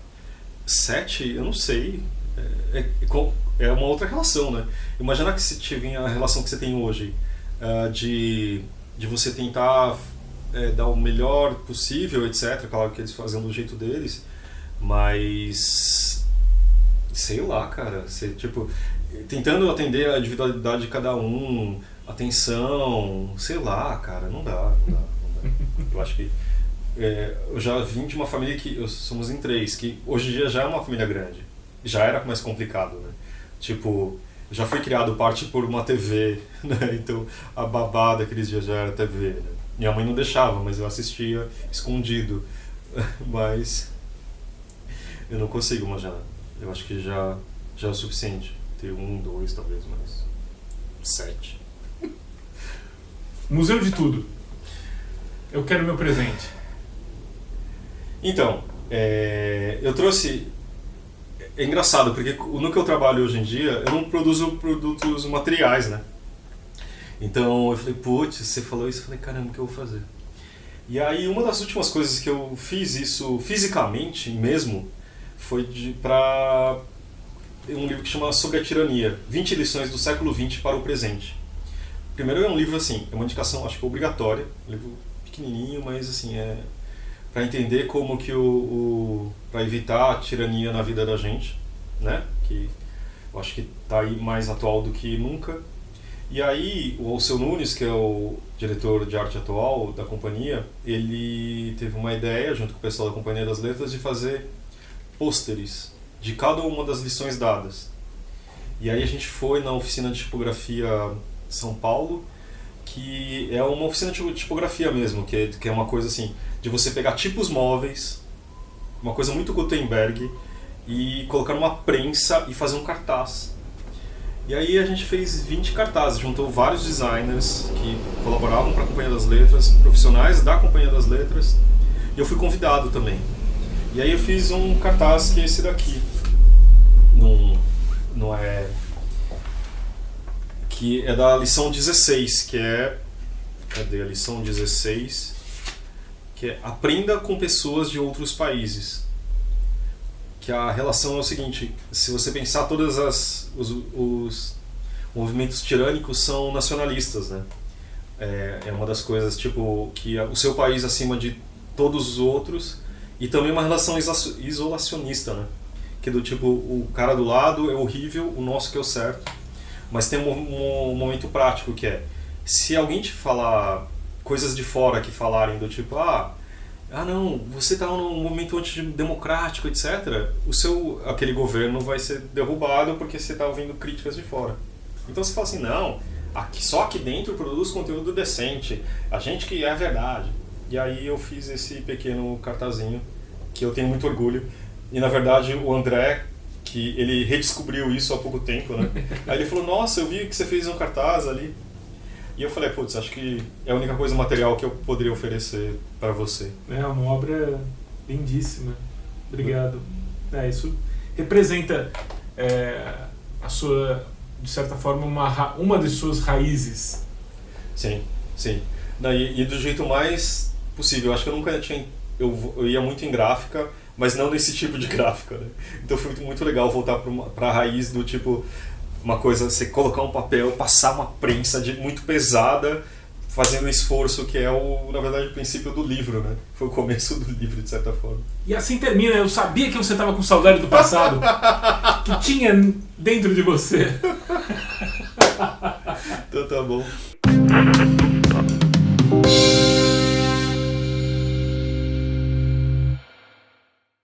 7, eu não sei, é uma outra relação, né? Imaginar que se tiver a relação que você tem hoje, de você tentar dar o melhor possível, etc. Claro que eles fazem do jeito deles, mas sei lá, cara, você, tipo, tentando atender a individualidade de cada um, atenção, sei lá, cara, não dá. Eu acho que eu já vim de uma família que somos em 3, que hoje em dia já é uma família grande, já era mais complicado, né? Tipo, já fui criado parte por uma TV, né? Então a babá daqueles dias já era TV, né? Minha mãe não deixava, mas eu assistia escondido. Mas eu não consigo imaginar. Eu acho que já é o suficiente. Ter 1, 2, talvez, mas 7. Museu de tudo. Eu quero meu presente. Então, eu trouxe... É engraçado, porque no que eu trabalho hoje em dia, eu não produzo produtos materiais, né? Então eu falei, putz, você falou isso, eu falei, caramba, o que eu vou fazer? E aí uma das últimas coisas que eu fiz isso fisicamente mesmo foi para um livro que chama Sobre a Tirania, 20 lições do século XX para o presente. Primeiro é um livro assim, é uma indicação acho que obrigatória, um livro pequenininho, mas assim, para entender como que para evitar a tirania na vida da gente, né? Que eu acho que está aí mais atual do que nunca. E aí, o Alceu Nunes, que é o diretor de arte atual da companhia, ele teve uma ideia, junto com o pessoal da Companhia das Letras, de fazer pôsteres de cada uma das lições dadas. E aí a gente foi na oficina de tipografia São Paulo, que é uma oficina de tipografia mesmo, que é uma coisa assim, de você pegar tipos móveis, uma coisa muito Gutenberg, e colocar numa prensa e fazer um cartaz. E aí a gente fez 20 cartazes, juntou vários designers que colaboravam para a Companhia das Letras, profissionais da Companhia das Letras, e eu fui convidado também. E aí eu fiz um cartaz que é esse daqui, que é da lição 16, que é... Cadê a lição 16? Que é Aprenda com pessoas de outros países. Que a relação é o seguinte, se você pensar, todos os movimentos tirânicos são nacionalistas, né? É uma das coisas, tipo, que o seu país acima de todos os outros, e também uma relação isolacionista, né? Que do tipo, o cara do lado é horrível, o nosso que é o certo. Mas tem um momento prático que é, se alguém te falar coisas de fora que falarem do tipo, não, você está num movimento antidemocrático, etc., aquele governo vai ser derrubado porque você está ouvindo críticas de fora. Então você fala assim, não, só aqui dentro produz conteúdo decente, a gente que é a verdade. E aí eu fiz esse pequeno cartazinho, que eu tenho muito orgulho. E na verdade o André, que ele redescobriu isso há pouco tempo, né? Aí ele falou, nossa, eu vi que você fez um cartaz ali. E eu falei, putz, acho que é a única coisa material que eu poderia oferecer para você. É uma obra lindíssima. Obrigado. Isso representa a sua, de certa forma, uma das suas raízes. Sim, sim. E do jeito mais possível. Acho que eu nunca tinha... Eu ia muito em gráfica, mas não nesse tipo de gráfica, né? Então foi muito legal voltar para a raiz do tipo... Uma coisa, você colocar um papel, passar uma prensa muito pesada, fazendo um esforço que é, na verdade, o princípio do livro, né? Foi o começo do livro, de certa forma. E assim termina. Eu sabia que você estava com saudade do passado, que tinha dentro de você. Então tá bom.